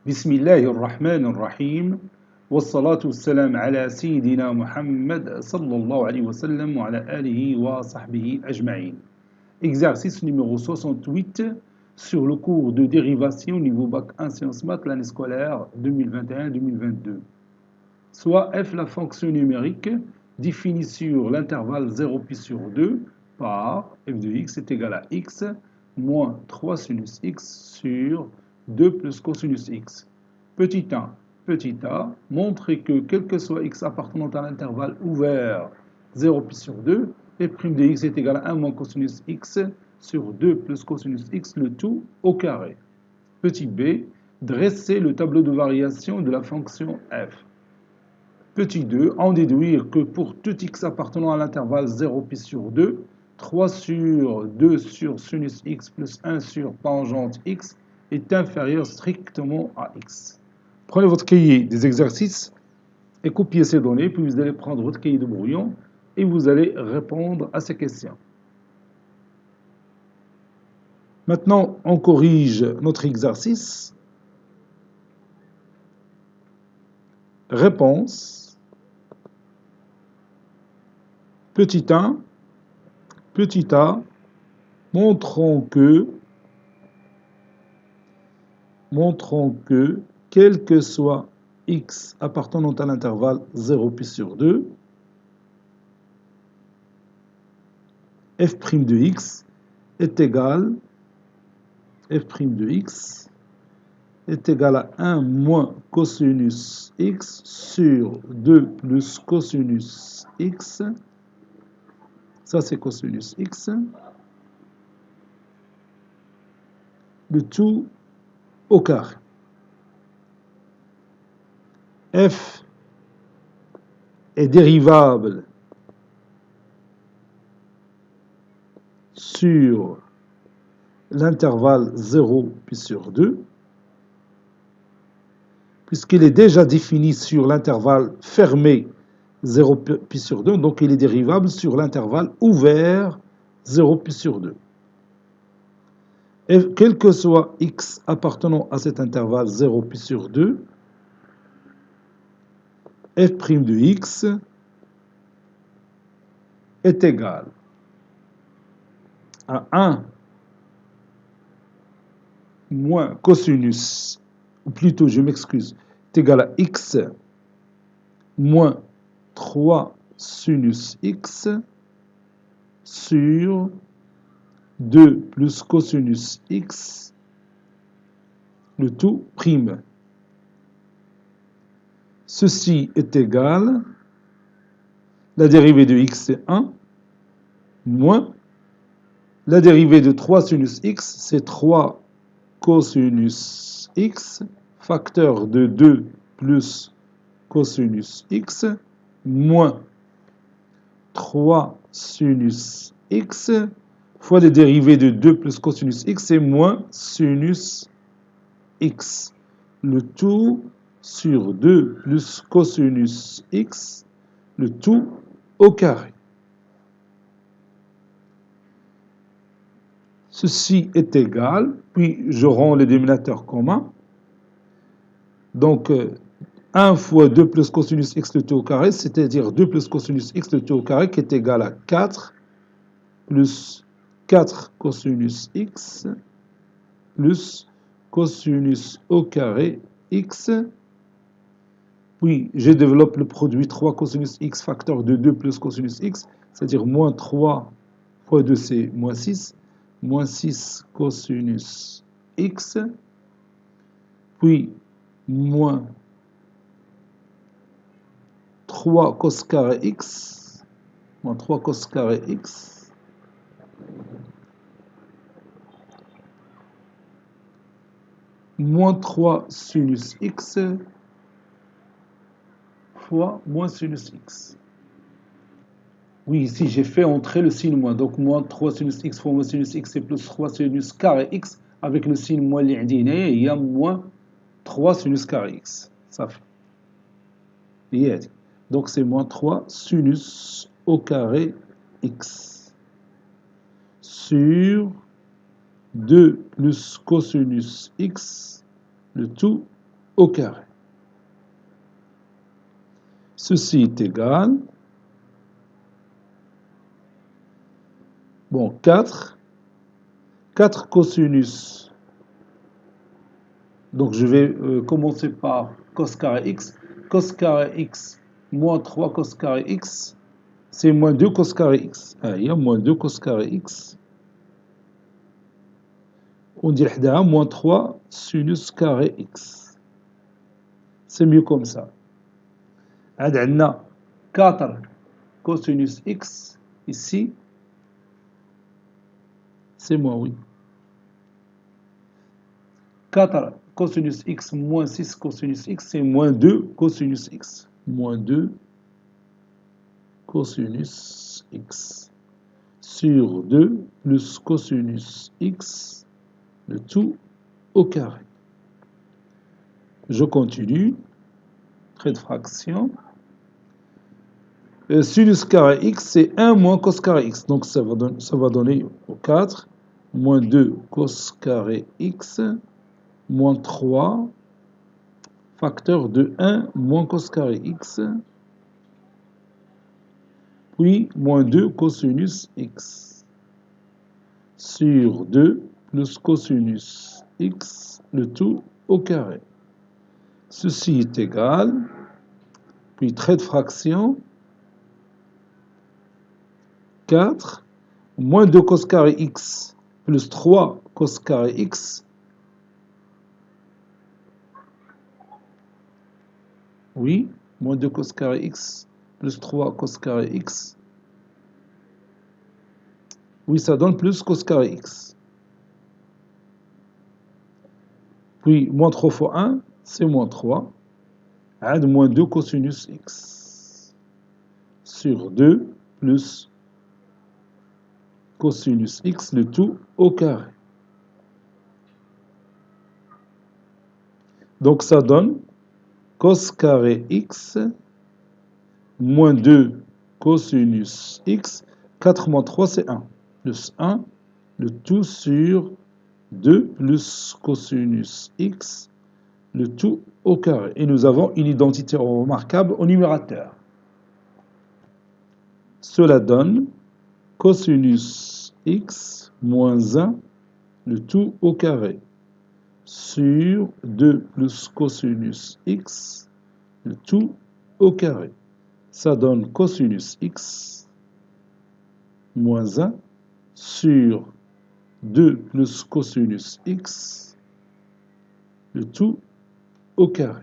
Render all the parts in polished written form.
بسم الله الرحمن الرحيم والصلاة والسلام على سيدنا محمد صلى الله عليه وسلم وعلى آله وصحبه أجمعين. Exercice numéro 68 sur le cours de dérivation niveau bac 1 sciences maths l'année scolaire 2021-2022. Soit f la fonction numérique définie sur l'intervalle 0 pi sur 2 par f de x est égal à x moins 3 sinus x sur 2 plus cosinus x. Petit a, montrer que quel que soit x appartenant à l'intervalle ouvert 0 pi sur 2, f' de x est égal à 1 moins cosinus x sur 2 plus cosinus x, le tout au carré. Petit b, dresser le tableau de variation de la fonction f. Petit 2, en déduire que pour tout x appartenant à l'intervalle 0 pi sur 2, 3 sur 2 sur sinus x plus 1 sur tangente x est inférieur strictement à x. Prenez votre cahier des exercices et copiez ces données, puis vous allez prendre votre cahier de brouillon et vous allez répondre à ces questions. Maintenant, on corrige notre exercice. Réponse. Petit a, montrons que quel que soit x appartenant à l'intervalle 0 pi sur 2, f' de x est égal à 1 moins cosinus x sur 2 plus cosinus x, ça c'est cosinus x, le tout au carré. F est dérivable sur l'intervalle 0 pi sur 2, puisqu'il est déjà défini sur l'intervalle fermé 0 pi sur 2, donc il est dérivable sur l'intervalle ouvert 0 pi sur 2. Et quel que soit x appartenant à cet intervalle 0 pi sur 2, f' de x est égal à 1 moins cosinus, ou plutôt je m'excuse, est égal à x moins 3 sinus x sur 2 plus cosinus x, le tout prime. Ceci est égal, la dérivée de x c'est 1, moins la dérivée de 3 sinus x, c'est 3 cosinus x, facteur de 2 plus cosinus x, moins 3 sinus x, fois les dérivées de 2 plus cosinus x, c'est moins sinus x. Le tout sur 2 plus cosinus x, le tout au carré. Ceci est égal, puis je rends les dénominateurs communs. Donc, 1 fois 2 plus cosinus x le t au carré, c'est-à-dire 2 plus cosinus x le t au carré, qui est égal à 4 plus 4 cosinus x plus cosinus au carré x. Puis, je développe le produit 3 cosinus x facteur de 2 plus cosinus x, c'est-à-dire moins 3 fois 2, c'est moins 6. Moins 6 cosinus x, puis moins 3 cos carré x, moins 3 cos carré x, moins 3 sinus x, fois moins sinus x. Oui, ici j'ai fait entrer le signe moins, donc moins 3 sinus x fois moins sinus x, c'est plus 3 sinus carré x, avec le signe moins l'idée, il y a moins 3 sinus carré x. Ça fait. Donc c'est moins 3 sinus au carré x sur 2 plus cosinus x, le tout au carré. Ceci est égal, bon, 4 cosinus. Donc je vais commencer par cos carré x. Cos carré x moins 3 cos carré x, c'est moins 2 cos carré x. Il y a moins 2 cos carré x. On dit moins 3 sinus carré x. C'est mieux comme ça. On a 4 cosinus x ici. C'est moins, oui. 4 cosinus x moins 6 cosinus x, c'est moins 2 cosinus x. Moins 2 cosinus x sur 2 plus cosinus x, le tout au carré. Je continue. Trait de fraction. Sinus carré x, c'est 1 moins cos carré x. Donc ça va donner au 4 moins 2 cos carré x moins 3 facteur de 1 moins cos carré x, puis moins 2 cosinus x sur 2 plus cosinus x, le tout au carré. Ceci est égal, puis trait de fraction, 4 moins 2 cos carré x plus 3 cos carré x, oui, moins 2 cos carré x plus 3 cos carré x, oui, ça donne plus cos carré x. Puis, moins 3 fois 1, c'est moins 3. Add moins 2 cosinus x sur 2 plus cosinus x, le tout au carré. Donc, ça donne cos carré x moins 2 cosinus x. 4 moins 3, c'est 1. Plus 1, le tout sur 2 plus cosinus x, le tout au carré. Et nous avons une identité remarquable au numérateur. Cela donne cosinus x moins 1, le tout au carré, sur 2 plus cosinus x, le tout au carré. Ça donne cosinus x moins 1 sur 2 plus cosinus x, le tout au carré.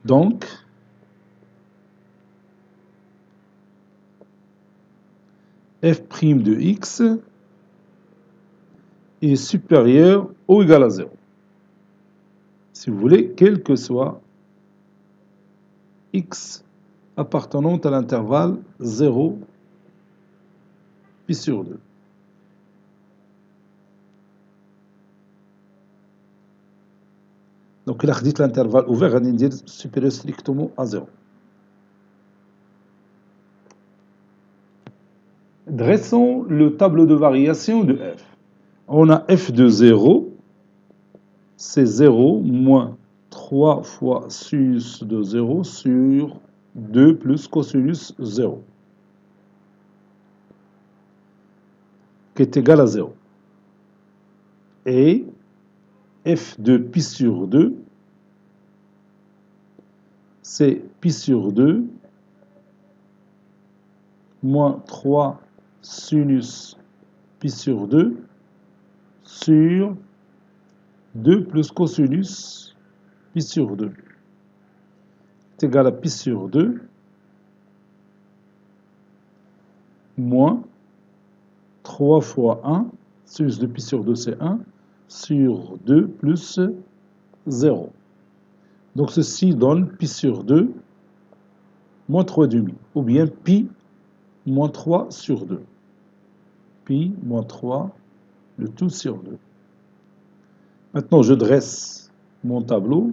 Donc, f' de x est supérieur ou égal à 0. Si vous voulez, quel que soit x appartenant à l'intervalle 0 pi sur 2. Donc, il a dit l'intervalle ouvert, on dit supérieur strictement à 0. Dressons le tableau de variation de f. On a f de 0, c'est 0 moins 3 fois sinus de 0 sur 2 plus cosinus 0, qui est égal à 0. Et f de pi sur 2, c'est pi sur 2 moins 3 sinus pi sur 2 sur 2 plus cosinus pi sur 2 est égal à pi sur 2 moins 3 fois 1, sinus de pi sur 2 c'est 1, sur 2 plus 0. Donc ceci donne pi sur 2 moins 3,5, ou bien pi moins 3 sur 2. Pi moins 3, le tout sur 2. Maintenant, je dresse mon tableau.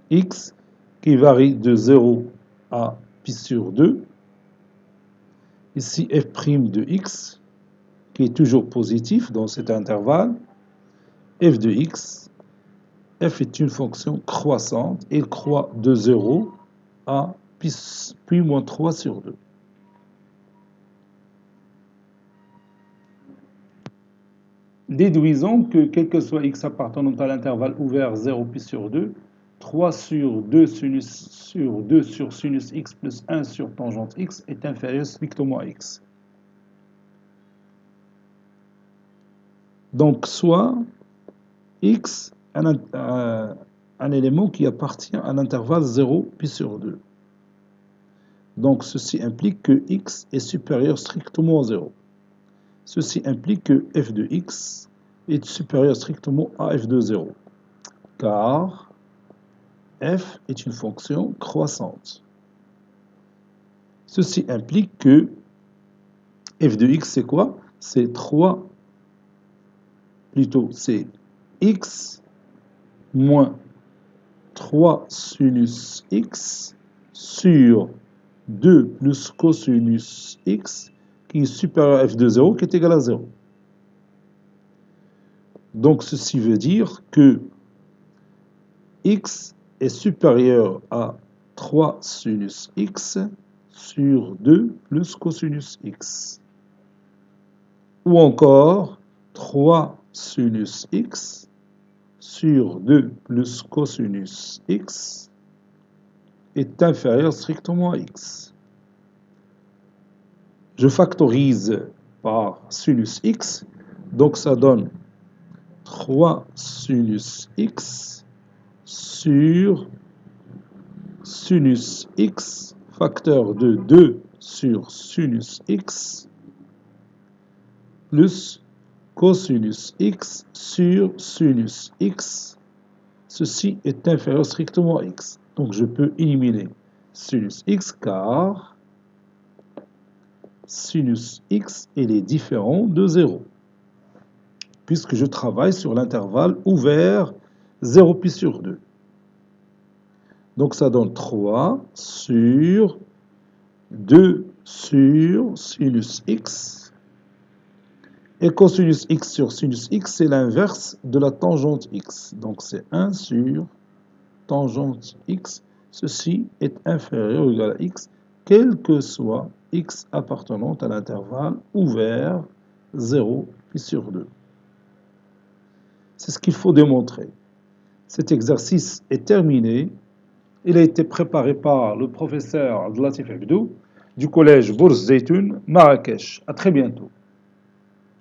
X qui varie de 0 à pi sur 2 Ici, f' de x, qui est toujours positif dans cet intervalle. F de x, f est une fonction croissante. Elle croît de 0 à puis moins 3 sur 2. Déduisons que quel que soit x appartenant à l'intervalle ouvert 0 pi sur 2, 3 sur 2 sur sinus x plus 1 sur tangente x est inférieur strictement à x. Donc, soit x, un élément qui appartient à l'intervalle 0 pi sur 2. Donc, ceci implique que x est supérieur strictement à 0. Ceci implique que f de x est supérieur strictement à f de 0, car f est une fonction croissante. Ceci implique que f de x, c'est quoi? C'est x moins 3 sinus x sur 2 plus cosinus x qui est supérieur à f de 0 qui est égal à 0. Donc ceci veut dire que x est supérieur à 3 sinus x sur 2 plus cosinus x. Ou encore 3 sinus x sur 2 plus cosinus x est inférieur strictement à x. Je factorise par sinus x, donc ça donne 3 sinus x sur sinus x, facteur de 2 sur sinus x, plus cosinus x sur sinus x. Ceci est inférieur strictement à x. Donc je peux éliminer sinus x car sinus x est différent de 0, puisque je travaille sur l'intervalle ouvert 0 pi sur 2. Donc ça donne 3 sur 2 sur sinus x. Et cosinus x sur sinus x, c'est l'inverse de la tangente x. Donc c'est 1 sur tangente x. Ceci est inférieur ou égal à x, quel que soit x appartenant à l'intervalle ouvert 0 pi sur 2. C'est ce qu'il faut démontrer. Cet exercice est terminé. Il a été préparé par le professeur Abdelatif Abdou du collège Bourz Zeytoun, Marrakech. À très bientôt.